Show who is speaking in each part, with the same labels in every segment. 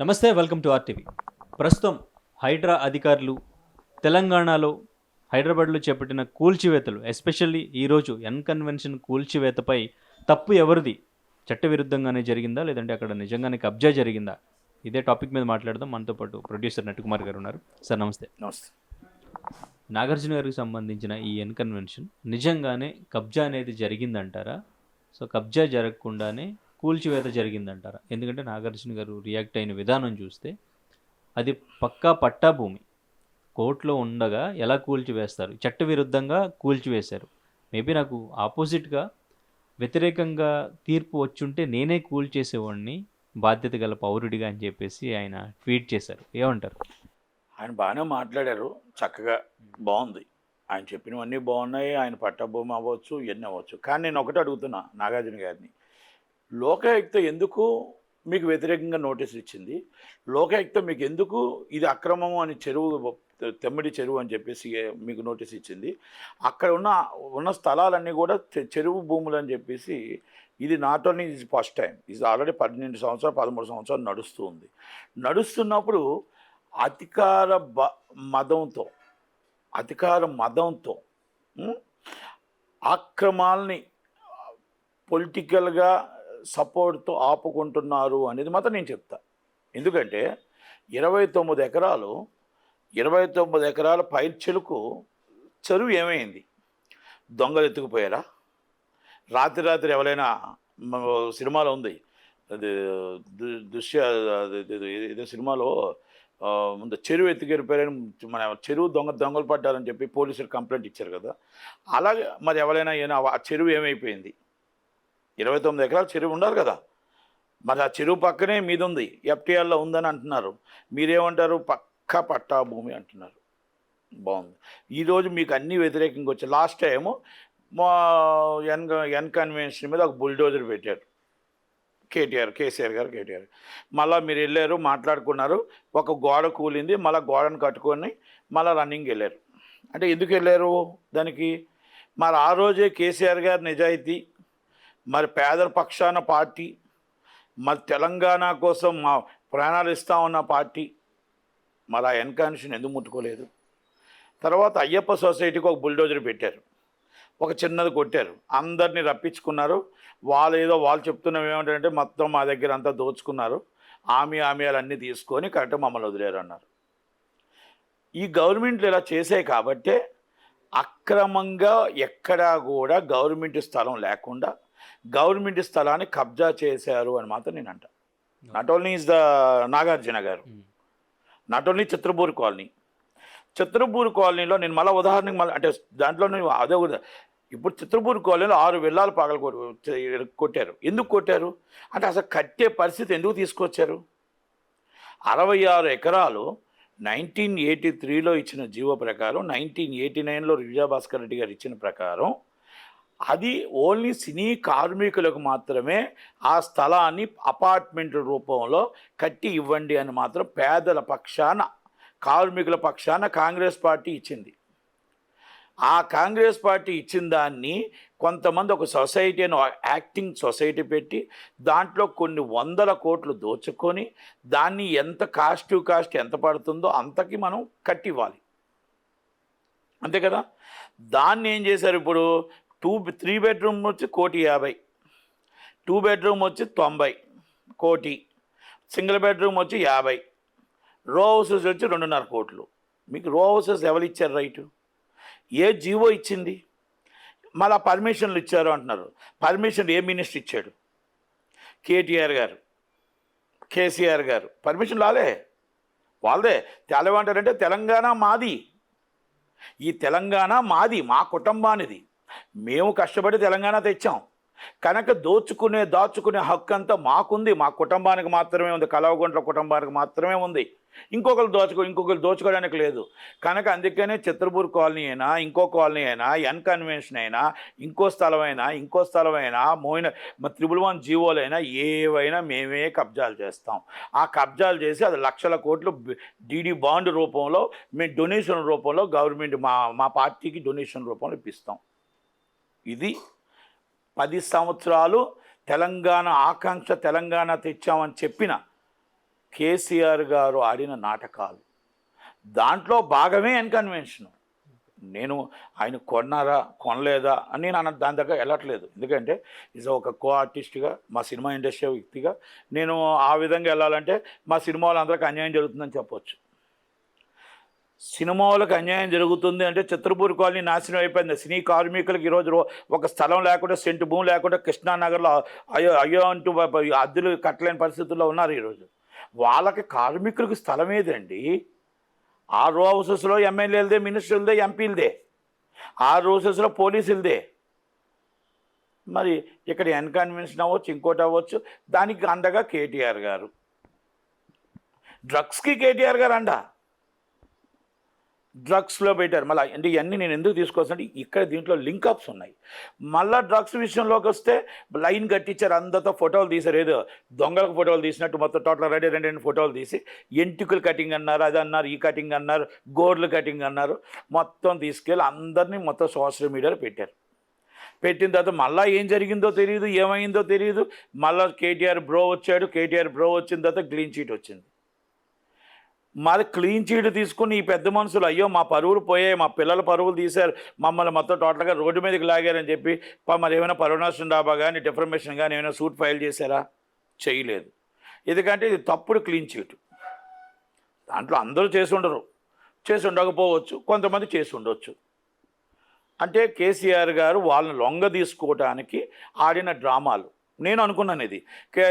Speaker 1: నమస్తే, welcome to RTV. ప్రస్తుతం హైడ్రా అధికారులు తెలంగాణలో హైదరాబాద్లో చేపట్టిన కూల్చివేతలు, ఎస్పెషల్లీ ఈరోజు కన్వెన్షన్ కూల్చివేతపై తప్పు ఎవరిది? చట్టవిరుద్ధంగానే జరిగిందా, లేదంటే అక్కడ నిజంగానే కబ్జా జరిగిందా? ఇదే టాపిక్ మీద మాట్లాడదాం. మనతో పాటు ప్రొడ్యూసర్ నటుకుమార్ గారు ఉన్నారు. సార్ నమస్తే.
Speaker 2: నమస్తే.
Speaker 1: నాగార్జున గారికి సంబంధించిన ఈ కన్వెన్షన్ నిజంగానే కబ్జా అనేది జరిగిందంటారా? సో కబ్జా జరగకుండానే కూల్చివేత జరిగిందంటారా? ఎందుకంటే నాగార్జున గారు రియాక్ట్ అయిన విధానం చూస్తే అది పక్కా పట్టా భూమి కోర్టులో ఉండగా ఎలా కూల్చివేస్తారు? చట్టవిరుద్ధంగా కూల్చివేశారు. మేబీ నాకు ఆపోజిట్గా వ్యతిరేకంగా తీర్పు వచ్చుంటే నేనే కూల్చేసేవాడిని బాధ్యత గల పౌరుడిగా అని చెప్పేసి ఆయన ట్వీట్ చేశారు. ఏమంటారు?
Speaker 2: ఆయన బాగానే మాట్లాడారు, చక్కగా బాగుంది. ఆయన చెప్పినవన్నీ బాగున్నాయి. ఆయన పట్టభూమి అవ్వచ్చు, ఇవన్నీ అవ్వచ్చు. కానీ నేను ఒకటి అడుగుతున్నా నాగార్జున గారిని, లోకాయుక్త ఎందుకు మీకు వ్యతిరేకంగా నోటీసులు ఇచ్చింది? లోకాయుక్త మీకు ఎందుకు ఇది అక్రమము అని తెమ్మడి చెరువు అని చెప్పేసి మీకు నోటీస్ ఇచ్చింది? అక్కడ ఉన్న స్థలాలన్నీ కూడా చెరువు భూములు అని చెప్పేసి, ఇది నాట్ ఓన్లీ ఇది ఫస్ట్ టైం, ఇది ఆల్రెడీ 12 సంవత్సరాలు 13 సంవత్సరాలు నడుస్తుంది. నడుస్తున్నప్పుడు అధికార మదంతో ఆక్రమాలని పొలిటికల్గా సపోర్ట్తో ఆపుకుంటున్నారు అనేది మాత్రం నేను చెప్తా. ఎందుకంటే 29 ఎకరాల పైచిలుకు చెరువు ఏమైంది? దొంగలు ఎత్తుకుపోయారా? రాత్రి ఎవరైనా సినిమాలో ఉంది, అది ఏదో సినిమాలో ముందు చెరువు ఎత్తుకెళ్ళిపోయారని, మన చెరువు దొంగలు పడ్డారని చెప్పి పోలీసులు కంప్లైంట్ ఇచ్చారు కదా. అలాగే మరి ఎవరైనా ఆ చెరువు ఏమైపోయింది? 29 ఎకరాల చెరువు ఉండాలి కదా. మరి ఆ చెరువు పక్కనే మీద ఉంది, ఎఫ్టీఆర్లో ఉందని అంటున్నారు. మీరేమంటారు? పక్కా పట్టా భూమి అంటున్నారు. బాగుంది. ఈరోజు మీకు అన్నీ వ్యతిరేకంగా వచ్చాయి. లాస్ట్ టైము మా కన్వెన్షన్ మీద ఒక బుల్డోజర్ పెట్టారు కేసీఆర్ గారు. మళ్ళీ మీరు వెళ్ళారు, మాట్లాడుకున్నారు, ఒక గోడ కూలింది, మళ్ళీ గోడను కట్టుకొని మళ్ళీ రన్నింగ్ వెళ్ళారు. అంటే ఎందుకు వెళ్ళారు దానికి? మరి ఆ రోజే కేసీఆర్ గారి నిజాయితీ, మరి పేదల పక్షాన పార్టీ, మరి తెలంగాణ కోసం మా ప్రాణాలు ఇస్తామన్న పార్టీ, మరి ఆ కన్వెన్షన్ ఎందుకు ముట్టుకోలేదు? తర్వాత అయ్యప్ప సొసైటీకి ఒక బుల్డోజర్ పెట్టారు, ఒక చిన్నది కొట్టారు, అందరినీ రప్పించుకున్నారు. వాళ్ళు చెప్తున్నవి ఏమంటారంటే మొత్తం మా దగ్గర అంతా దోచుకున్నారు, ఆమెయాలన్నీ తీసుకొని కరెక్ట్గా మమ్మల్ని వదిలేరు అన్నారు. ఈ గవర్నమెంట్లు ఇలా చేసాయి కాబట్టే అక్రమంగా ఎక్కడా కూడా గవర్నమెంట్ స్థలం లేకుండా గవర్నమెంట్ స్థలాన్ని కబ్జా చేశారు అని మాత్రం నేను అంట. Not only is the Nagarjuna గారు, నాట్ ఓన్లీ చిత్రపూర్ కాలనీలో నేను మళ్ళీ ఉదాహరణకి అంటే దాంట్లో అదే ఇప్పుడు చిత్రపూర్ కాలనీలో 6 విల్లాలు కొట్టారు. ఎందుకు కొట్టారు అంటే అసలు కట్టే పరిస్థితి ఎందుకు తీసుకొచ్చారు? 66 ఎకరాలు 1983లో ఇచ్చిన జీవో ప్రకారం, 1989లో విజయభాస్కర్ రెడ్డి గారు ఇచ్చిన ప్రకారం, అది ఓన్లీ సినీ కార్మికులకు మాత్రమే ఆ స్థలాన్ని అపార్ట్మెంట్ రూపంలో కట్టి ఇవ్వండి అని మాత్రం పేదల పక్షాన, కార్మికుల పక్షాన కాంగ్రెస్ పార్టీ ఇచ్చింది. ఆ కాంగ్రెస్ పార్టీ ఇచ్చిన దాన్ని కొంతమంది ఒక సొసైటీని, యాక్టింగ్ సొసైటీ పెట్టి దాంట్లో కొన్ని 100 కోట్లు దోచుకొని దాన్ని ఎంత కాస్ట్ ఎంత పడుతుందో అంతకి మనం కట్టివ్వాలి, అంతే కదా. దాన్ని ఏం చేశారు? ఇప్పుడు 3 బెడ్రూమ్ వచ్చి 1,50,00,000, 2 బెడ్రూమ్ వచ్చి 90 కోటి, సింగిల్ బెడ్రూమ్ వచ్చి 50, రో హౌసెస్ వచ్చి 2.5 కోట్లు. మీకు రో హౌసెస్ ఎవరు ఇచ్చారు రైటు? ఏ జీవో ఇచ్చింది? మళ్ళీ పర్మిషన్లు ఇచ్చారు అంటున్నారు. పర్మిషన్ ఏ మినిస్టర్ ఇచ్చాడు? కేసీఆర్ గారు పర్మిషన్ వాళ్ళదే. తెలవంటారంటే తెలంగాణ మాది, ఈ తెలంగాణ మాది, మా కుటుంబానిది, మేము కష్టపడి తెలంగాణ తెచ్చాం కనుక దాచుకునే హక్కు అంతా మాకుంది, మా కుటుంబానికి మాత్రమే ఉంది, కలవగుంట్ల కుటుంబానికి మాత్రమే ఉంది. ఇంకొకరు దోచుకోవడానికి లేదు. కనుక అందుకనే చిత్రపూర్ కాలనీ అయినా, ఇంకో కాలనీ అయినా, కన్వెన్షన్ అయినా, ఇంకో స్థలమైనా మా 111 జీవోలైనా ఏవైనా మేమే కబ్జాలు చేస్తాం. ఆ కబ్జాలు చేసి అది లక్షల కోట్లు డీడీ బాండ్ రూపంలో, మేము డొనేషన్ రూపంలో గవర్నమెంట్ మా పార్టీకి డొనేషన్ రూపంలో ఇప్పిస్తాం. ఇది 10 సంవత్సరాలు తెలంగాణ ఆకాంక్ష, తెలంగాణ తెచ్చామని చెప్పిన కేసీఆర్ గారు ఆడిన నాటకాలు, దాంట్లో భాగమే ఎన్కన్వెన్షన్. నేను ఆయన కొన్నారా కొనలేదా అని నేను దాని దగ్గర వెళ్ళట్లేదు. ఎందుకంటే ఈజ్ ఒక కో ఆర్టిస్ట్గా, మా సినిమా ఇండస్ట్రీ వ్యక్తిగా నేను ఆ విధంగా వెళ్ళాలంటే మా సినిమా వాళ్ళందరికీ అన్యాయం జరుగుతుందని చెప్పొచ్చు. సినిమా వాళ్ళకి అన్యాయం జరుగుతుంది అంటే చిత్రపూర్ కాలనీ నాశనం అయిపోయింది. సినీ కార్మికులకు ఈరోజు ఒక స్థలం లేకుండా, సెంటు భూమి లేకుండా కృష్ణానగర్లో అయ్యో అంటూ అద్దెలు కట్టలేని పరిస్థితుల్లో ఉన్నారు ఈరోజు. వాళ్ళకి కార్మికులకు స్థలం ఏదండి? ఆ రో హౌసెస్లో ఎమ్మెల్యేలదే, మినిస్టర్లదే, ఎంపీలదే, ఆ రోజెస్లో పోలీసులదే. మరి ఇక్కడ ఎన్కన్వెన్షన్ అవ్వచ్చు, ఇంకోటి అవ్వచ్చు. దానికి అండగా కేటీఆర్ గారు, డ్రగ్స్కి కేటీఆర్ గారు అండ డ్రగ్స్లో పెట్టారు. మళ్ళీ అంటే ఇవన్నీ నేను ఎందుకు తీసుకొస్తానంటే ఇక్కడ దీంట్లో లింకప్స్ ఉన్నాయి. మళ్ళీ డ్రగ్స్ విషయంలోకి వస్తే లైన్ కట్టించారు, అందరితో ఫోటోలు తీశారు. ఏదో దొంగలకు ఫోటోలు తీసినట్టు మొత్తం టోటల్ రెండు ఫోటోలు తీసి ఎంటుకలు కటింగ్ అన్నారు, అది అన్నారు, ఈ కటింగ్ అన్నారు, గోర్లు కటింగ్ అన్నారు. మొత్తం తీసుకెళ్ళి అందరినీ మొత్తం సోషల్ మీడియాలో పెట్టారు. పెట్టిన తర్వాత మళ్ళీ ఏం జరిగిందో తెలియదు, ఏమైందో తెలియదు. మళ్ళీ కేటీఆర్ బ్రో వచ్చాడు. కేటీఆర్ బ్రో వచ్చిన తర్వాత క్లీన్ చీట్ వచ్చింది. మరి క్లీన్ చీట్ తీసుకుని ఈ పెద్ద మనుషులు అయ్యో మా పరువులు పోయాయి, మా పిల్లల పరువులు తీశారు, మమ్మల్ని మొత్తం టోటల్గా రోడ్డు మీదకి లాగారని చెప్పి మరి ఏమైనా పరువునాశనం డాబా కానీ డిఫర్మేషన్ కానీ ఏమైనా సూట్ ఫైల్ చేశారా? చేయలేదు. ఎందుకంటే ఇది తప్పుడు క్లీన్ చీట్. దాంట్లో అందరూ చేసి ఉండరు, చేసి ఉండకపోవచ్చు, కొంతమంది చేసి ఉండొచ్చు. అంటే కేసీఆర్ గారు వాళ్ళని లొంగ తీసుకోవడానికి ఆడిన డ్రామాలు. నేను అనుకున్నాను ఇది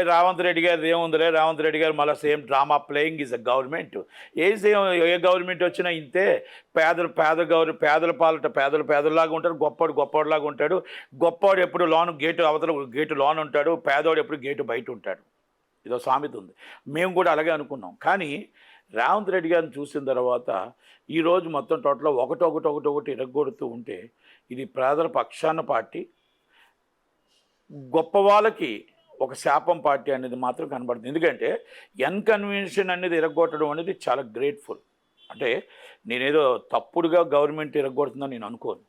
Speaker 2: రేవంత్ రెడ్డి గారు ఏముందిలే, రేవంత్ రెడ్డి గారు మళ్ళీ same drama playing is a government. A government వచ్చినా ఇంతే. పేదల పాలట పేదలాగా ఉంటాడు, గొప్పవాడిలాగా ఉంటాడు. గొప్పవాడు ఎప్పుడు గేటు అవతల గేటు లోన్ ఉంటాడు, పేదవాడు ఎప్పుడు గేటు బయట ఉంటాడు. ఇదో సామెత ఉంది. మేము కూడా అలాగే అనుకున్నాం. కానీ రేవంత్ రెడ్డి గారిని చూసిన తర్వాత ఈరోజు మొత్తం టోటల్ ఒకటి ఇరగొడుతూ ఉంటే ఇది పేదల పక్షాన పార్టీ, గొప్ప వాళ్ళకి ఒక శాపం పార్టీ అనేది మాత్రం కనబడుతుంది. ఎందుకంటే ఎన్కన్వెన్షన్ అనేది ఇరగొట్టడం అనేది చాలా గ్రేట్ఫుల్. అంటే నేనేదో తప్పుడుగా గవర్నమెంట్ ఇరగొడుతుందని నేను అనుకోను.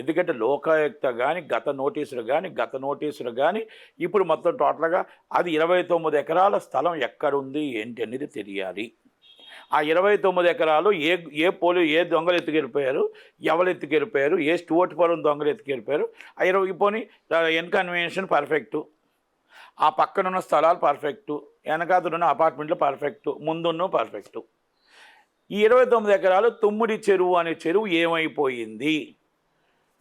Speaker 2: ఎందుకంటే లోకాయుక్త కానీ గత నోటీసులు కానీ ఇప్పుడు మొత్తం టోటల్గా అది 29 ఎకరాల స్థలం ఎక్కడుంది ఏంటి అనేది తెలియాలి. ఆ 29 ఎకరాలు ఏ దొంగలు ఎత్తుకెళ్ళిపోయారు, ఎవరు ఎత్తుకెళ్ళిపోయారు, ఏ స్టూవర్ట్పురం దొంగలు ఎత్తుకెళ్ళిపోయారు. ఆ 20 పోనీ ఎన్కన్వెన్షన్ పర్ఫెక్టు, ఆ పక్కనున్న స్థలాలు పర్ఫెక్టు, వెనకాతలున్న అపార్ట్మెంట్లు పర్ఫెక్టు, ముందున్న పర్ఫెక్టు. ఈ 29 ఎకరాలు తుమ్మిడి చెరువు అనే చెరువు ఏమైపోయింది?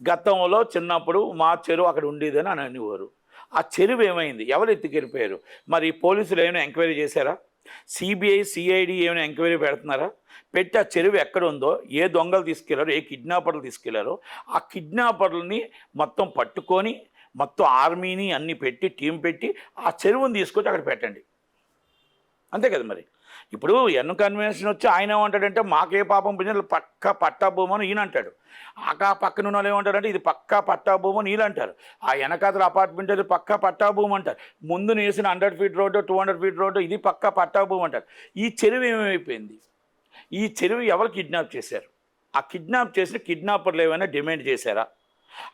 Speaker 2: గతంలో చిన్నప్పుడు మా చెరువు అక్కడ ఉండేదని అని అనేవారు. ఆ చెరువు ఏమైంది? ఎవరు ఎత్తుకెళ్ళిపోయారు? మరి పోలీసులు ఏమైనా ఎంక్వైరీ చేశారా? సిబిఐ సిఐడి ఏమైనా ఎంక్వైరీ పెడుతున్నారా? పెట్టి ఆ చెరువు ఎక్కడ ఉందో, ఏ దొంగలు తీసుకెళ్లారో, ఏ కిడ్నాపర్లు తీసుకెళ్లారో ఆ కిడ్నాపర్లని మొత్తం పట్టుకొని మొత్తం ఆర్మీని అన్ని పెట్టి టీం పెట్టి ఆ చెరువుని తీసుకొచ్చి అక్కడ పెట్టండి. అంతే కదా. మరి ఇప్పుడు ఎన్కన్వెన్షన్ వచ్చి ఆయన ఏమంటాడంటే మాకే పాపం పుణ్యం పక్కా పట్టా భూమని ఈయన అంటాడు. ఆ పక్కన ఉన్న వాళ్ళు ఏమంటారంటే ఇది పక్కా పట్టా భూమని వీళ్ళు అంటారు. ఆ వెనకాతల అపార్ట్మెంట్ అది పక్కా పట్టా భూమి అంటారు. ముందు వేసిన 100 ఫీట్ రోడ్డు 200 ఫీట్ రోడ్డు ఇది పక్కా పట్టా భూమి అంటారు. ఈ చెరువు ఏమైపోయింది? ఈ చెరువు ఎవరు కిడ్నాప్ చేశారు? ఆ కిడ్నాప్ చేసిన కిడ్నాపర్లు ఏమైనా డిమాండ్ చేశారా?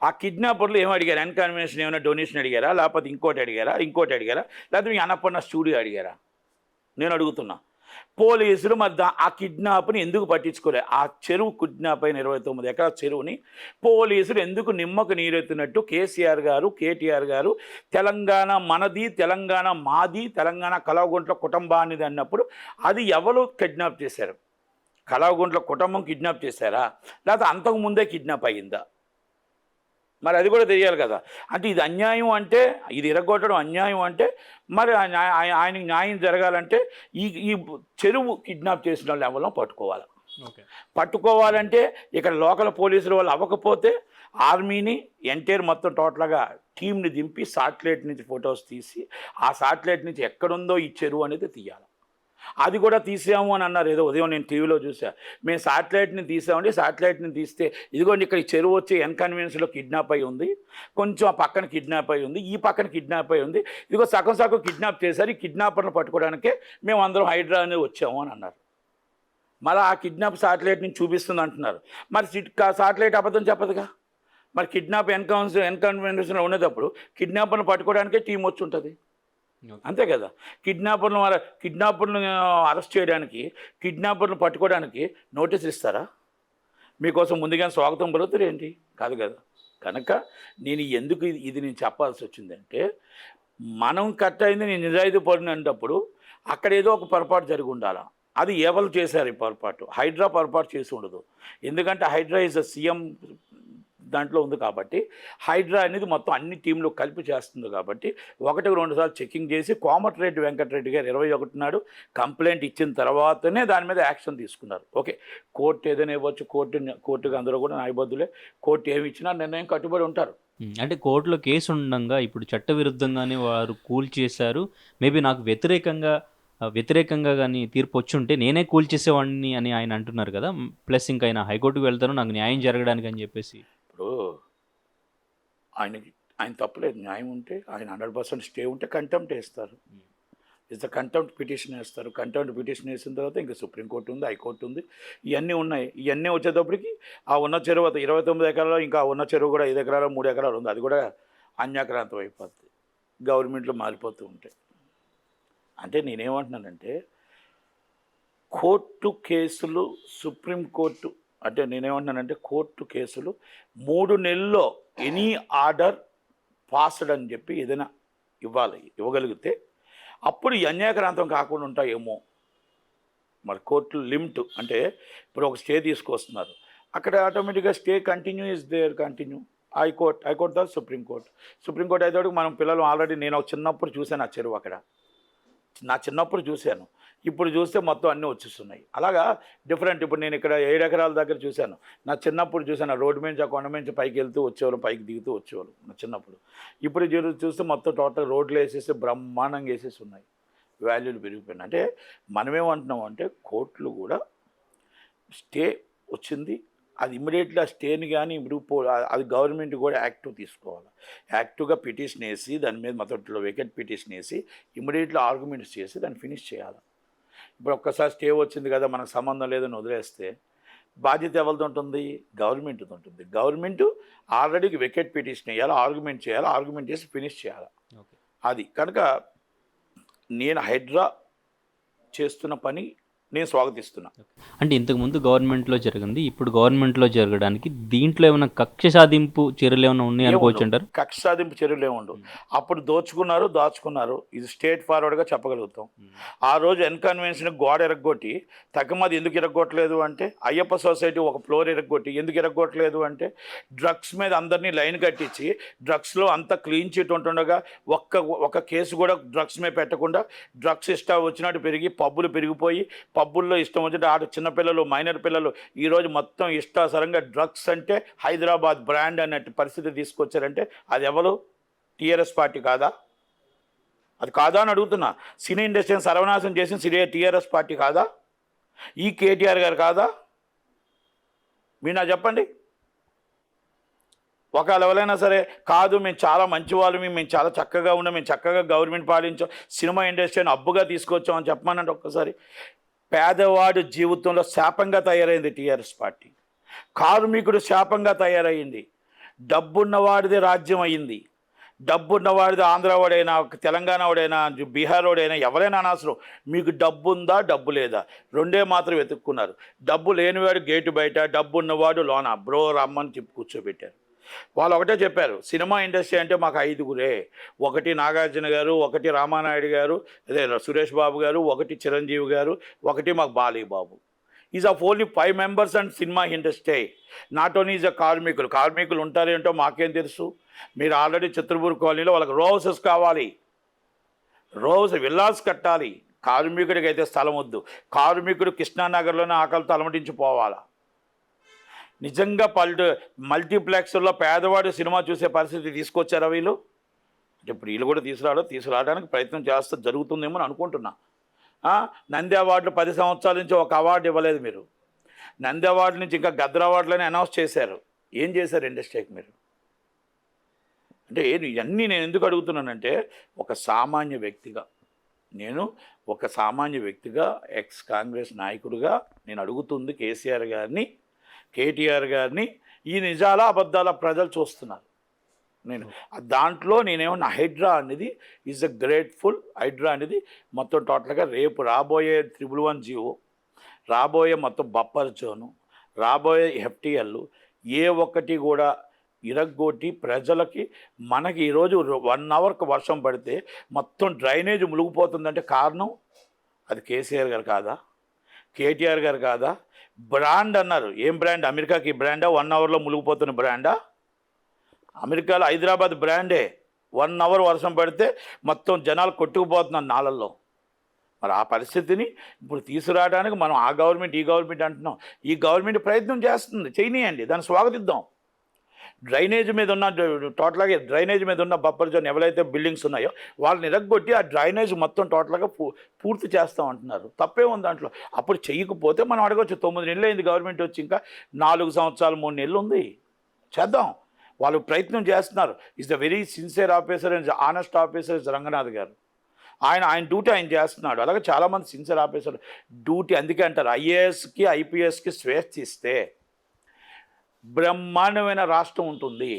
Speaker 2: ఆ కిడ్నాపర్లు ఏమి అడిగారు? ఎన్కన్వెన్షన్ ఏమైనా డొనేషన్ అడిగారా? లేకపోతే ఇంకోటి అడిగారా? లేకపోతే మీ అన్నపూర్ణ స్టూడియో అడిగారా? నేను అడుగుతున్నా. పోలీసులు మరి ఆ కిడ్నాప్ని ఎందుకు పట్టించుకోలే? ఆ చెరువు కిడ్నాప్ అయిన 29 ఎకరాల చెరువుని పోలీసులు ఎందుకు నిమ్మకు నీరెత్తినట్టు కేసీఆర్ గారు, కేటీఆర్ గారు తెలంగాణ మనది, తెలంగాణ మాది, తెలంగాణ కలవగుంట్ల కుటుంబానిది అన్నప్పుడు అది ఎవరు కిడ్నాప్ చేశారు? కలవగుంట్ల కుటుంబం కిడ్నాప్ చేశారా? లేకపోతే అంతకుముందే కిడ్నాప్ అయ్యిందా? మరి అది కూడా తెలియాలి కదా. అంటే ఇది అన్యాయం అంటే, ఇది ఇరగొట్టడం అన్యాయం అంటే మరి ఆయనకి న్యాయం జరగాలంటే ఈ చెరువు కిడ్నాప్ చేసిన వాళ్ళు ఎవరో పట్టుకోవాలంటే ఇక్కడ లోకల్ పోలీసులు వాళ్ళు అవ్వకపోతే ఆర్మీని ఎంటైర్ మొత్తం టోటల్గా టీంని దింపి శాటిలైట్ నుంచి ఫొటోస్ తీసి ఆ శాటిలైట్ నుంచి ఎక్కడుందో ఈ చెరువు అనేది తీయాలి. అది కూడా తీసాము అని అన్నారు. ఏదో ఉదయం నేను టీవీలో చూసాను. మేము శాటిలైట్ని తీసామండి, శాటిలైట్ని తీస్తే ఇదిగోండి ఇక్కడ ఈ చెరువు వచ్చి ఎన్కన్వెన్స్లో కిడ్నాప్ అయి ఉంది, కొంచెం ఆ పక్కన కిడ్నాప్ అయి ఉంది, ఈ పక్కన కిడ్నాప్ అయి ఉంది, ఇదిగో సగం కిడ్నాప్ చేశారు. ఈ కిడ్నాపర్ను పట్టుకోవడానికే మేము అందరం హైడ్రా అనేది వచ్చాము అని అన్నారు. మళ్ళీ ఆ కిడ్నాప్ శాటిలైట్ని చూపిస్తుంది అంటున్నారు. మరి శాటిలైట్ అబద్ధం చెప్పదుగా. మరి కిడ్నాప్ ఎన్కన్వెన్స్లో ఉన్నప్పుడు కిడ్నాపర్ను పట్టుకోవడానికే టీం వచ్చి ఉంటుంది. అంతే కదా. కిడ్నాపర్లను అరెస్ట్ చేయడానికి, కిడ్నాపర్లను పట్టుకోవడానికి నోటీసులు ఇస్తారా? మీకోసం ముందుగానే స్వాగతం పలుకుతారు ఏంటి? కాదు కదా. కనుక నేను ఎందుకు ఇది నేను చెప్పాల్సి వచ్చిందంటే, మనం కట్ అయింది నేను నిజాయితీ పడినప్పుడు అక్కడ ఏదో ఒక పొరపాటు జరిగి ఉండాలా. అది ఎవరు చేశారు ఈ పొరపాటు? హైడ్రా పొరపాటు చేసి ఉండదు. ఎందుకంటే హైడ్రా ఈజ్ అ సీఎం దాంట్లో ఉంది కాబట్టి, హైడ్రా అనేది మొత్తం అన్ని టీంలు కలిపి చేస్తుంది కాబట్టి 1-2 సార్లు చెకింగ్ చేసి కోమటిరెడ్డి వెంకటరెడ్డి గారు 21 నాడు కంప్లైంట్ ఇచ్చిన తర్వాతనే దాని మీద యాక్షన్ తీసుకున్నారు. ఓకే, కోర్టు ఏదైనా ఇవ్వచ్చు, కోర్టుకి అందరూ కూడా న్యాయబద్ధులే. కోర్టు ఏమి ఇచ్చినా నిర్ణయం కట్టుబడి ఉంటారు.
Speaker 1: అంటే కోర్టులో కేసు ఉండంగా ఇప్పుడు చట్టవిరుద్ధంగానే వారు కూల్చేశారు. మేబీ నాకు వ్యతిరేకంగా కానీ తీర్పు వచ్చుంటే నేనే కూల్చేసేవాడిని అని ఆయన అంటున్నారు కదా. ప్లస్ ఇంకా ఆయన హైకోర్టుకు వెళ్తాను నాకు న్యాయం జరగడానికి అని చెప్పేసి.
Speaker 2: ఇప్పుడు ఆయన తప్పలేదు. న్యాయం ఉంటే ఆయన 100% స్టే ఉంటే కంటెంప్ట్ వేస్తారు. ఇట్స్ కంటెంప్ట్ పిటిషన్ వేస్తారు. కంటెంప్ట్ పిటిషన్ వేసిన తర్వాత ఇంకా సుప్రీంకోర్టు ఉంది, హైకోర్టు ఉంది, ఇవన్నీ ఉన్నాయి. ఇవన్నీ వచ్చేటప్పటికి ఆ ఉన్న చెరువు 29 ఎకరాలు, ఇంకా ఉన్న చెరువు కూడా 5 ఎకరాలు 3 ఎకరాలు ఉంది, అది కూడా అన్యాక్రాంతం అయిపోతుంది. గవర్నమెంట్లో మారిపోతూ ఉంటాయి. అంటే నేనేమంటున్నానంటే, కోర్టు కేసులు సుప్రీంకోర్టు అంటే నేనేమంటున్నానంటే కోర్టు కేసులు 3 నెలల్లో ఎనీ ఆర్డర్ పాస్డ్ అని చెప్పి ఏదైనా ఇవ్వగలిగితే అప్పుడు ఈ అన్యాయక్రాంతం కాకుండా ఉంటాయేమో. మరి కోర్టు లిమిట్ అంటే ఇప్పుడు ఒక స్టే తీసుకొస్తున్నారు, అక్కడ ఆటోమేటిక్గా stay continue is there continue. High court తర్వాత సుప్రీంకోర్టు అయితే మనం పిల్లలు ఆల్రెడీ నేను ఒక చిన్నప్పుడు చూశాను ఆ చెరువు, అక్కడ నా చిన్నప్పుడు చూశాను, ఇప్పుడు చూస్తే మొత్తం అన్నీ వచ్చేస్తున్నాయి. అలాగా డిఫరెంట్. ఇప్పుడు నేను ఇక్కడ 7 ఎకరాల దగ్గర చూశాను, నా చిన్నప్పుడు చూశాను. రోడ్డు నుంచి ఆ కొండ నుంచి పైకి వెళ్తూ వచ్చేవాళ్ళు, పైకి దిగుతూ వచ్చేవాళ్ళు నా చిన్నప్పుడు. ఇప్పుడు చూస్తే మొత్తం టోటల్ రోడ్లు వేసేసి బ్రహ్మాండంగా వేసేసి ఉన్నాయి, వాల్యూలు పెరిగిపోయినాయి. అంటే మనమేమంటున్నాం అంటే కోర్టులు కూడా స్టే వచ్చింది, అది ఇమ్మీడియట్లీ ఆ స్టేని కానీ ఇప్పుడు అది గవర్నమెంట్ కూడా యాక్టివ్ తీసుకోవాలి. యాక్టివ్గా పిటిషన్ వేసి దాని మీద మొదట్లో వేకెట్ పిటిషన్ వేసి ఇమ్మీడియట్లీ ఆర్గ్యుమెంట్స్ చేసి దాన్ని ఫినిష్ చేయాలి. ఇప్పుడు ఒక్కసారి స్టే వచ్చింది కదా మనకు సంబంధం లేదని వదిలేస్తే బాధ్యత ఎవరిది ఉంటుంది? గవర్నమెంట్ది ఉంటుంది. గవర్నమెంట్ ఆల్రెడీ వెకెట్ పిటిషన్ వేయాలి, ఆర్గ్యుమెంట్ చేయాలి, ఆర్గ్యుమెంట్ చేసి ఫినిష్ చేయాలి. అది కనుక నేను హైడ్రా చేస్తున్న పని నేను స్వాగతిస్తున్నా.
Speaker 1: అంటే ఇంతకుముందు గవర్నమెంట్లో జరిగింది, ఇప్పుడు గవర్నమెంట్లో జరగడానికి దీంట్లో ఏమైనా కక్ష సాధింపు చర్యలు ఏమైనా ఉన్నాయి అనుకోవచ్చు అంటారు?
Speaker 2: కక్ష సాధింపు చర్యలు ఏముండవు. అప్పుడు దాచుకున్నారు, ఇది స్ట్రేట్ ఫార్వర్డ్గా చెప్పగలుగుతాం. ఆ రోజు ఎన్కన్వెన్షన్ గోడ ఎరగొట్టి తగ్గమది ఎందుకు ఎరగొట్టలేదు అంటే, అయ్యప్ప సొసైటీ ఒక ఫ్లోర్ ఎరగొట్టి ఎందుకు ఎరగొట్టలేదు అంటే, డ్రగ్స్ మీద అందరినీ లైన్ కట్టించి డ్రగ్స్లో అంత క్లీన్ చిట్ ఉంటుండగా ఒక్క కేసు కూడా డ్రగ్స్ మీద పెట్టకుండా డ్రగ్స్ ఇష్టం వచ్చినట్టు పెరిగి పబ్బులు పెరిగిపోయి పబ్బుల్లో ఇష్టం వచ్చినట్టు ఆడ చిన్నపిల్లలు మైనర్ పిల్లలు ఈరోజు మొత్తం ఇష్టాసరంగా డ్రగ్స్ అంటే హైదరాబాద్ బ్రాండ్ అన్నట్టు పరిస్థితి తీసుకొచ్చారంటే అది ఎవరు? టీఆర్ఎస్ పార్టీ కాదా? అది కాదా అని అడుగుతున్నా. సినీ ఇండస్ట్రీని సర్వనాశనం చేసిన టీఆర్ఎస్ పార్టీ కాదా? ఈ కేటీఆర్ గారు కాదా? మీరు నాకు చెప్పండి. ఒకవేళ ఎవరైనా సరే కాదు మేము చాలా మంచి వాళ్ళమి, మేము చాలా చక్కగా ఉన్నాం, మేము చక్కగా గవర్నమెంట్ పాలించాం, సినిమా ఇండస్ట్రీని అబ్బుగా తీసుకొచ్చాం అని చెప్పమనండి ఒక్కసారి. పేదవాడి జీవితంలో శాపంగా తయారైంది టీఆర్ఎస్ పార్టీ. కార్మికుడు శాపంగా తయారైంది. డబ్బున్నవాడిది రాజ్యం అయింది. డబ్బున్నవాడిది ఆంధ్రవాడైనా, తెలంగాణ వాడైనా, బీహార్ వాడైనా ఎవరైనా అనవసరం, మీకు డబ్బు ఉందా డబ్బు లేదా రెండే మాత్రం వెతుక్కున్నారు. డబ్బు లేనివాడు గేటు బయట, డబ్బు ఉన్నవాడు లోన. బ్రో రమ్మని చెప్పి కూర్చోబెట్టారు. వాళ్ళు ఒకటే చెప్పారు, సినిమా ఇండస్ట్రీ అంటే మాకు 5గురే. ఒకటి నాగార్జున గారు, ఒకటి రామానాయుడు గారు, అదే సురేష్ బాబు గారు, ఒకటి చిరంజీవి గారు, ఒకటి మాకు Balayya Babu. Is of only 5 members and cinema industry. Not only is a కార్మికులు ఉంటారేంటో మాకేం తెలుసు. మీరు ఆల్రెడీ చిత్రపూర్ కాలనీలో వాళ్ళకి రో హౌసెస్ కావాలి, విల్లాస్ కట్టాలి. కార్మికుడికి అయితే స్థలం వద్దు. కార్మికుడు కృష్ణానగర్లోనే ఆకలితో అలమటించిపోవాలా. నిజంగా మల్టీప్లెక్స్లో పేదవాడు సినిమా చూసే పరిస్థితి తీసుకొచ్చారా వీళ్ళు? అంటే ఇప్పుడు వీళ్ళు కూడా తీసుకురావడానికి ప్రయత్నం చేస్తే జరుగుతుందేమో అని అనుకుంటున్నా. నంది అవార్డులు 10 సంవత్సరాల నుంచి ఒక అవార్డు ఇవ్వలేదు మీరు. నంది అవార్డు నుంచి ఇంకా గద్ర అవార్డులని అనౌన్స్ చేశారు. ఏం చేశారు ఇండస్ట్రీకి మీరు? అంటే ఇవన్నీ నేను ఎందుకు అడుగుతున్నానంటే, ఒక సామాన్య వ్యక్తిగా ఎక్స్ కాంగ్రెస్ నాయకుడిగా నేను అడుగుతుంది కేటీఆర్ గారిని, ఈ నిజాల అబద్ధాల ప్రజలు చూస్తున్నారు. నేను దాంట్లో నేనేమన్నా హైడ్రా అనేది ఈజ్ అ గ్రేట్ఫుల్. హైడ్రా అనేది మొత్తం టోటల్గా రేపు రాబోయే 111 జీవో, రాబోయే మొత్తం బఫర్ జోను, రాబోయే ఎఫ్టీఎల్ ఏ ఒక్కటి కూడా ఇరగ్గొట్టి ప్రజలకి మనకి ఈరోజు 1 అవర్కి వర్షం పడితే మొత్తం డ్రైనేజ్ మునిగిపోతుందంటే కారణం అది కేసీఆర్ గారు కాదా, కేటీఆర్ గారు కాదా? బ్రాండ్ అన్నారు, ఏం బ్రాండ్? అమెరికాకి బ్రాండా? 1 అవర్లో మునిగిపోతున్న బ్రాండా? అమెరికాలో హైదరాబాద్ బ్రాండే. 1 అవర్ వర్షం పడితే మొత్తం జనాలు కొట్టుకుపోతున్నారు నాళ్ళల్లో. మరి ఆ పరిస్థితిని ఇప్పుడు తీసుకురావడానికి మనం ఆ గవర్నమెంట్ ఈ గవర్నమెంట్ అంటున్నాం. ఈ గవర్నమెంట్ ప్రయత్నం చేస్తుంది, చేయనీయండి, దాన్ని స్వాగతిద్దాం. డ్రైనేజ్ మీద ఉన్న టోటల్గా డ్రైనేజ్ మీద ఉన్న బఫర్ జోన్ ఎవరైతే బిల్డింగ్స్ ఉన్నాయో వాళ్ళని ఇరగ్గొట్టి ఆ డ్రైనేజ్ మొత్తం టోటల్గా పూర్తి చేస్తాం అంటున్నారు. తప్పే ఉంది దాంట్లో. అప్పుడు చెయ్యకపోతే మనం అడగవచ్చు, 9 నెలలు అయింది గవర్నమెంట్ వచ్చి, ఇంకా 4 సంవత్సరాలు 3 నెలలు ఉంది, చేద్దాం. వాళ్ళు ప్రయత్నం చేస్తున్నారు. Is the very sincere officer and honest officer is Ranganath గారు. ఆయన డ్యూటీ ఆయన చేస్తున్నాడు. అలాగే చాలామంది సిన్సియర్ ఆఫీసర్ డ్యూటీ. అందుకే అంటారు ఐఏఎస్కి ఐపీఎస్కి స్వేచ్ఛ ఇస్తే బ్రహ్మాండమైన రాష్ట్రం ఉంటుంది.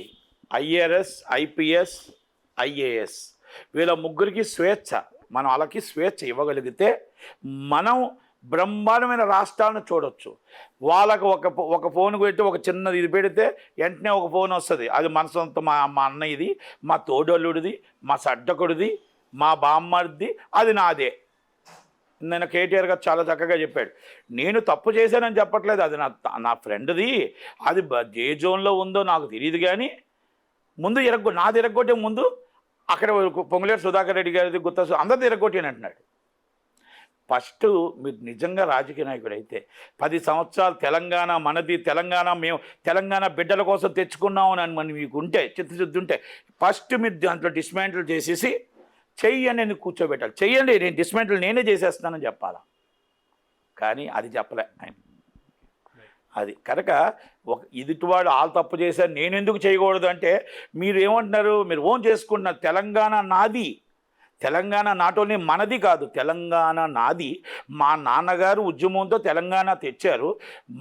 Speaker 2: ఐఆర్ఎస్, ఐపీఎస్, ఐఏఎస్ వీళ్ళ ముగ్గురికి స్వేచ్ఛ, మనం వాళ్ళకి స్వేచ్ఛ ఇవ్వగలిగితే మనం బ్రహ్మాండమైన రాష్ట్రాలను చూడొచ్చు. వాళ్ళకు ఒక ఫోన్ పెట్టి ఒక చిన్నది ఇది పెడితే వెంటనే ఒక ఫోన్ వస్తుంది. అది మన సొంత, మా అన్నయ్యది, మా తోడల్లుడిది, మా సడ్డకుడిది, మా బామ్మడిది, అది నాదే. నేను కేటీఆర్ గారు చాలా చక్కగా చెప్పాడు. నేను తప్పు చేశానని చెప్పట్లేదు, అది నా ఫ్రెండ్ది, అది ఏ జోన్లో ఉందో నాకు తెలియదు, కానీ ముందు నాది ఇరగొట్టే ముందు అక్కడ పొంగులేటి సుధాకర్ రెడ్డి గారిది, గుత్తా అందరిది ఇరగొట్టాను అంటున్నాడు. ఫస్ట్ మీరు నిజంగా రాజకీయ నాయకుడు అయితే 10 సంవత్సరాలు తెలంగాణ మనది, మేము తెలంగాణ బిడ్డల కోసం తెచ్చుకున్నామని అని మీకు ఉంటే, చిత్తశుద్ధి ఉంటే ఫస్ట్ మీరు దాంట్లో డిస్మాంటిల్ చేసేసి చెయ్యండి అని కూర్చోబెట్టాలి. చెయ్యండి, నేను డిస్మాంటిల్ నేనే చేసేస్తానని చెప్పాలా, కానీ అది చెప్పలే ఆయన. అది కనుక ఎదుటివాడు వాళ్ళు తప్పు చేశారు, నేను ఎందుకు చేయకూడదు అంటే మీరు ఏమంటున్నారు, మీరు ఓన్ చేసుకుంటున్నారు. తెలంగాణ నాది, తెలంగాణ నాట్ ఓన్లీ మనది కాదు, తెలంగాణ నాది. మా నాన్నగారు ఉద్యమంతో తెలంగాణ తెచ్చారు,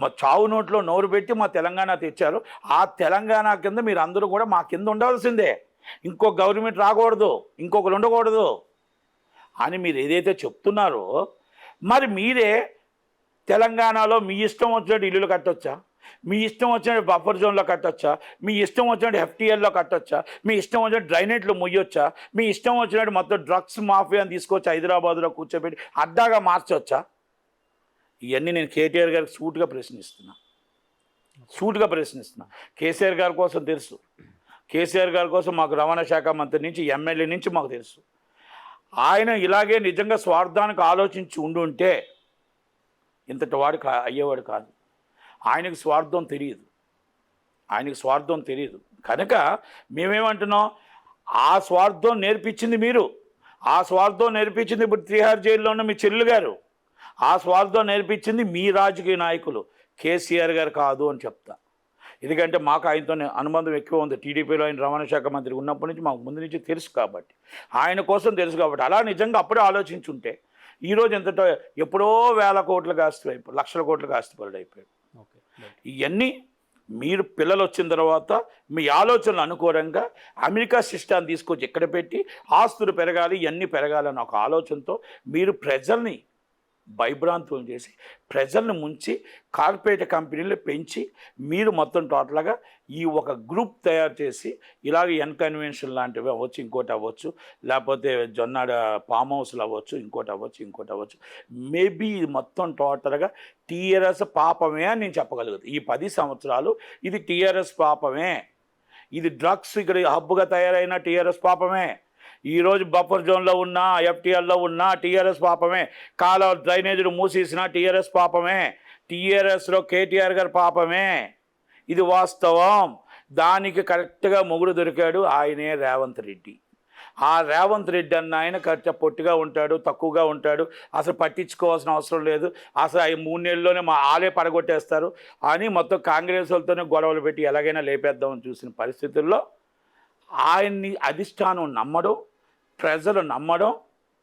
Speaker 2: మా చావు నోట్లో నోరు పెట్టి మా తెలంగాణ తెచ్చారు. ఆ తెలంగాణ కింద మీరు అందరూ కూడా మా కింద ఉండవలసిందే. ఇంకో గవర్నమెంట్ రాకూడదు, ఇంకొకరు ఉండకూడదు అని మీరు ఏదైతే చెప్తున్నారో, మరి మీరే తెలంగాణలో మీ ఇష్టం వచ్చినట్టు ఇల్లులు కట్టొచ్చా, మీ ఇష్టం వచ్చినట్టు బఫర్ జోన్లో కట్టొచ్చా, మీ ఇష్టం వచ్చినట్టు ఎఫ్టీఎల్లో కట్టొచ్చా, మీ ఇష్టం వచ్చినట్టు డ్రైనేట్లు ముయ్యొచ్చా, మీ ఇష్టం వచ్చినట్టు మొత్తం డ్రగ్స్ మాఫియాని తీసుకొచ్చి హైదరాబాద్లో కూర్చోబెట్టి అడ్డాగా మార్చొచ్చా? ఇవన్నీ నేను కేటీఆర్ గారికి సూటుగా ప్రశ్నిస్తున్నా. కేసీఆర్ గారి కోసం తెలుసు, కేసీఆర్ గారి కోసం మాకు రవాణా శాఖ మంత్రి నుంచి ఎమ్మెల్యే నుంచి మాకు తెలుసు. ఆయన ఇలాగే నిజంగా స్వార్థానికి ఆలోచించి ఉండుంటే ఇంతటి వాడు అయ్యేవాడు కాదు. ఆయనకు స్వార్థం తెలియదు. కనుక మేమేమంటున్నాం, ఆ స్వార్థం నేర్పించింది మీరు, ఆ స్వార్థం నేర్పించింది ఇప్పుడు తిహార్ జైల్లో ఉన్న మీ చెల్లెలు గారు, ఆ స్వార్థం నేర్పించింది మీ రాజకీయ నాయకులు, కేసీఆర్ గారు కాదు అని చెప్తా. ఎందుకంటే మాకు ఆయనతో అనుబంధం ఎక్కువ ఉంది. టీడీపీలో ఆయన రవాణా శాఖ మంత్రి ఉన్నప్పటి నుంచి మాకు ముందు నుంచి తెలుసు కాబట్టి, ఆయన కోసం తెలుసు కాబట్టి. అలా నిజంగా అప్పుడే ఆలోచించుంటే ఈరోజు ఎంతటో ఎప్పుడో 1000 కోట్లకు ఆస్తిపోయాడు, లక్షల కోట్లకు ఆస్తిపరుడు అయిపోయాడు. ఇవన్నీ మీరు పిల్లలు వచ్చిన తర్వాత మీ ఆలోచనలు అనుకూలంగా అమెరికా సిస్టాన్ని తీసుకొచ్చి ఎక్కడ పెట్టి ఆస్తులు పెరగాలి, ఇవన్నీ పెరగాలని ఒక ఆలోచనతో మీరు ప్రజల్ని భయభ్రాంతులు చేసి, ప్రజలను ముంచి, కార్పొరేట్ కంపెనీలు పెంచి మీరు మొత్తం టోటల్గా ఈ ఒక గ్రూప్ తయారు చేసి ఇలాగ ఎన్కన్వెన్షన్ లాంటివి అవ్వచ్చు, ఇంకోటి అవ్వచ్చు, లేకపోతే జొన్నాడ ఫామ్ హౌస్లు అవ్వచ్చు, ఇంకోటి అవ్వచ్చు. మేబీ ఇది మొత్తం టోటల్గా టీఆర్ఎస్ పాపమే అని నేను చెప్పగలుగుతాను. ఈ 10 సంవత్సరాలు ఇది టీఆర్ఎస్ పాపమే. ఇది డ్రగ్స్ ఇక్కడ హబ్బుగా తయారైన టీఆర్ఎస్ పాపమే. ఈరోజు బఫర్ జోన్లో ఉన్న, ఎఫ్టీఎల్లో ఉన్న టీఆర్ఎస్ పాపమే. కాలువ డ్రైనేజీలు మూసేసిన టీఆర్ఎస్ పాపమే. టీఆర్ఎస్లో కేటీఆర్ గారు పాపమే. ఇది వాస్తవం. దానికి కరెక్ట్గా మొగుడు దొరికాడు, ఆయనే రేవంత్ రెడ్డి. ఆ రేవంత్ రెడ్డి అన్న ఆయన పొట్టిగా ఉంటాడు, తక్కువగా ఉంటాడు, అసలు పట్టించుకోవాల్సిన అవసరం లేదు, అసలు 3 నెలల్లోనే ఆలే పడగొట్టేస్తారు అని మొత్తం కాంగ్రెస్ వాళ్ళతోనే గొడవలు పెట్టి ఎలాగైనా లేపేద్దామని చూసిన పరిస్థితుల్లో ఆయన్ని అధిష్టానం నమ్మడం, ప్రజలు నమ్మడం,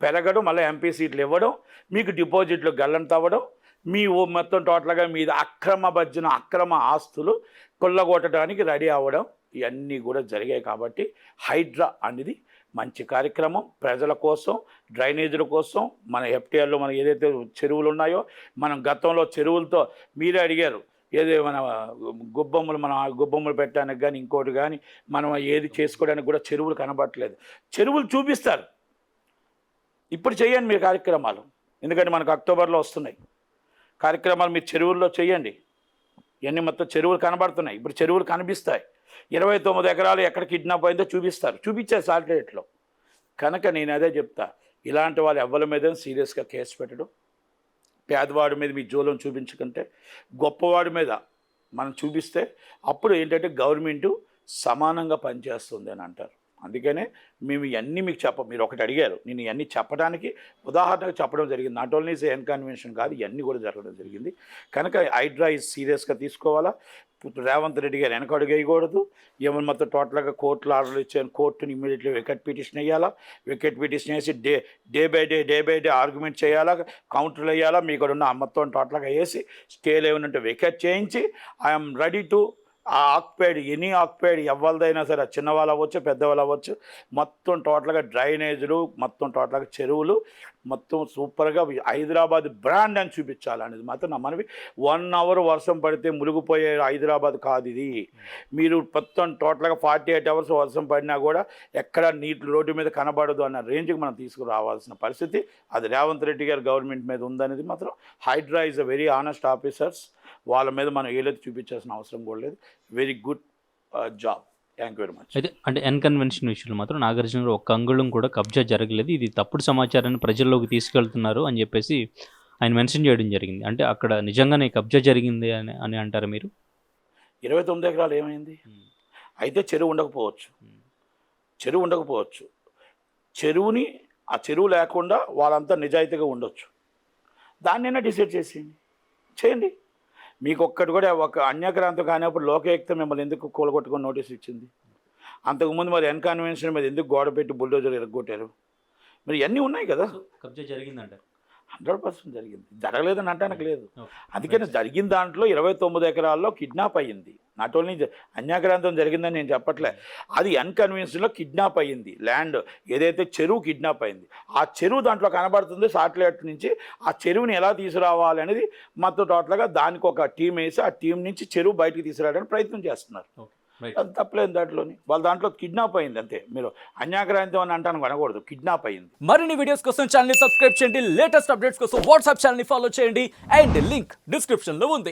Speaker 2: పెరగడం, మళ్ళీ ఎంపీ సీట్లు ఇవ్వడం, మీకు డిపాజిట్లు గల్లంత అవ్వడం, మీ మొత్తం టోటల్గా మీద అక్రమ ఆస్తులు కొల్లగొట్టడానికి రెడీ అవ్వడం ఇవన్నీ కూడా జరిగాయి. కాబట్టి హైడ్రా అనేది మంచి కార్యక్రమం, ప్రజల కోసం, డ్రైనేజీల కోసం, మన ఎఫ్టీఆర్లో మన ఏదైతే చెరువులు ఉన్నాయో, మనం గతంలో చెరువులతో మీరే అడిగారు, ఏదో మన గుబ్బమ్మలు పెట్టడానికి కానీ ఇంకోటి కానీ మనం ఏది చేసుకోవడానికి కూడా చెరువులు కనబడట్లేదు. చెరువులు చూపిస్తారు. ఇప్పుడు చేయండి మీరు కార్యక్రమాలు, ఎందుకంటే మనకు అక్టోబర్లో వస్తున్నాయి కార్యక్రమాలు. మీరు చెరువుల్లో చేయండి. ఇవన్నీ మొత్తం చెరువులు కనబడుతున్నాయి. ఇప్పుడు చెరువులు కనిపిస్తాయి. 29 ఎకరాలు ఎక్కడ కిడ్నాప్ అయిందో చూపించారు సాటిలైట్లో. కనుక నేను అదే చెప్తా, ఇలాంటి వాళ్ళు ఎవరి మీద సీరియస్గా కేసు పెట్టడం, పేదవాడి మీద మీ జోలం చూపించకంటే గొప్పవాడి మీద మనం చూపిస్తే అప్పుడు ఏంటంటే గవర్నమెంటు సమానంగా పనిచేస్తుంది అని అంటారు. అందుకనే మేము ఇవన్నీ మీకు మీరు ఒకటి అడిగారు, నేను ఇవన్నీ చెప్పడానికి ఉదాహరణకు చెప్పడం జరిగింది. నాట్ ఓన్లీ ఎన్కన్వెన్షన్ కాదు, ఇవన్నీ కూడా జరగడం జరిగింది. కనుక హైడ్రా సీరియస్గా తీసుకోవాలా. రేవంత్ రెడ్డి గారు వెనకడుగు వేయకూడదు. ఏమైనా మొత్తం టోటల్గా కోర్టులో ఆర్డర్లు ఇచ్చాను, కోర్టుని ఇమీడియట్లీ వికెట్ పిటిషన్ వేయాలా. వికెట్ పిటిషన్ వేసి డే బై డే ఆర్గ్యుమెంట్ చేయాలా, కౌంటర్లు వేయాలా. మీకు ఉన్న మొత్తం టోటల్గా వేసి స్టేలు ఏమైనా వికెట్ చేయించి I'm ready to any occupied ఎవరిదైనా సరే, చిన్నవాళ్ళు అవ్వచ్చు, పెద్దవాళ్ళు అవ్వచ్చు, మొత్తం టోటల్గా డ్రైనేజీలు, మొత్తం టోటల్గా చెరువులు, మొత్తం సూపర్గా హైదరాబాద్ బ్రాండ్ అని చూపించాలనేది మాత్రం నా మనవి. 1 అవర్ వర్షం పడితే మునిగిపోయే హైదరాబాద్ కాదు ఇది. మీరు మొత్తం టోటల్గా 48 అవర్స్ వర్షం పడినా కూడా ఎక్కడ నీటి రోడ్డు మీద కనబడదు అన్న రేంజ్కి మనం తీసుకురావాల్సిన పరిస్థితి అది రేవంత్ రెడ్డి గారి గవర్నమెంట్ మీద ఉందనేది మాత్రం. HYDRAA is a very honest officers. వాళ్ళ మీద మనం ఏలైతే చూపించాల్సిన అవసరం కూడా లేదు. Very good job. Thank you very much.
Speaker 1: అయితే అంటే ఎన్కన్వెన్షన్ విషయంలో మాత్రం నాగార్జున గారు ఒక్క అంగుళం కూడా కబ్జా జరగలేదు, ఇది తప్పుడు సమాచారాన్ని ప్రజల్లోకి తీసుకెళ్తున్నారు అని చెప్పేసి ఆయన మెన్షన్ చేయడం జరిగింది. అంటే అక్కడ నిజంగానే కబ్జా జరిగింది అని అంటారు మీరు?
Speaker 2: 29 ఎకరాలు ఏమైంది? అయితే చెరువు ఉండకపోవచ్చు. చెరువుని ఆ చెరువు లేకుండా వాళ్ళంతా నిజాయితీగా ఉండొచ్చు. దాన్నైనా డిసైడ్ చేయండి. మీకు ఒక్కటి కూడా ఒక అన్యాక్రాంతం కానిప్పుడు లోకయుక్త మిమ్మల్ని ఎందుకు కూలగొట్టుకొని నోటీస్ ఇచ్చింది? అంతకుముందు మరి ఎన్కన్వెన్షన్ మీద ఎందుకు గోడ పెట్టి బుల్డోజర్ ఎరగొట్టారు? మరి ఇవన్నీ ఉన్నాయి కదా.
Speaker 1: కబ్జా జరిగిందంటారు?
Speaker 2: 100% జరిగింది. జరగలేదని అంటానికి లేదు. అందుకని జరిగిన దాంట్లో 29 ఎకరాల్లో కిడ్నాప్ అయ్యింది. నాట్ ఓన్లీ అన్యాక్రాంతం జరిగిందని నేను చెప్పట్లే, అది అన్కన్వెన్షన్లో కిడ్నాప్ అయ్యింది. ల్యాండ్ ఏదైతే చెరువు కిడ్నాప్ అయింది, ఆ చెరువు దాంట్లో కనబడుతుంది. సాటిలైట్ నుంచి ఆ చెరువుని ఎలా తీసుకురావాలి అనేది మొత్తం టోటల్గా దానికి ఒక టీం వేసి ఆ టీం నుంచి చెరువు బయటికి తీసుకురావడానికి ప్రయత్నం చేస్తున్నారు. అది తప్పలేదు దాంట్లోని. వాళ్ళ దాంట్లో కిడ్నాప్ అయింది అంతే. మీరు అన్యాక్రాంతం అని అంటాను అనకూడదు, కిడ్నాప్ అయింది.
Speaker 3: మరిన్ని వీడియోస్ కోసం ఛానల్ ని సబ్స్క్రైబ్ చేయండి. లేటెస్ట్ అప్డేట్స్ కోసం వాట్సాప్ ఛానల్ ని ఫాలో చేయండి. అండ్ లింక్ డిస్క్రిప్షన్ లో ఉంది.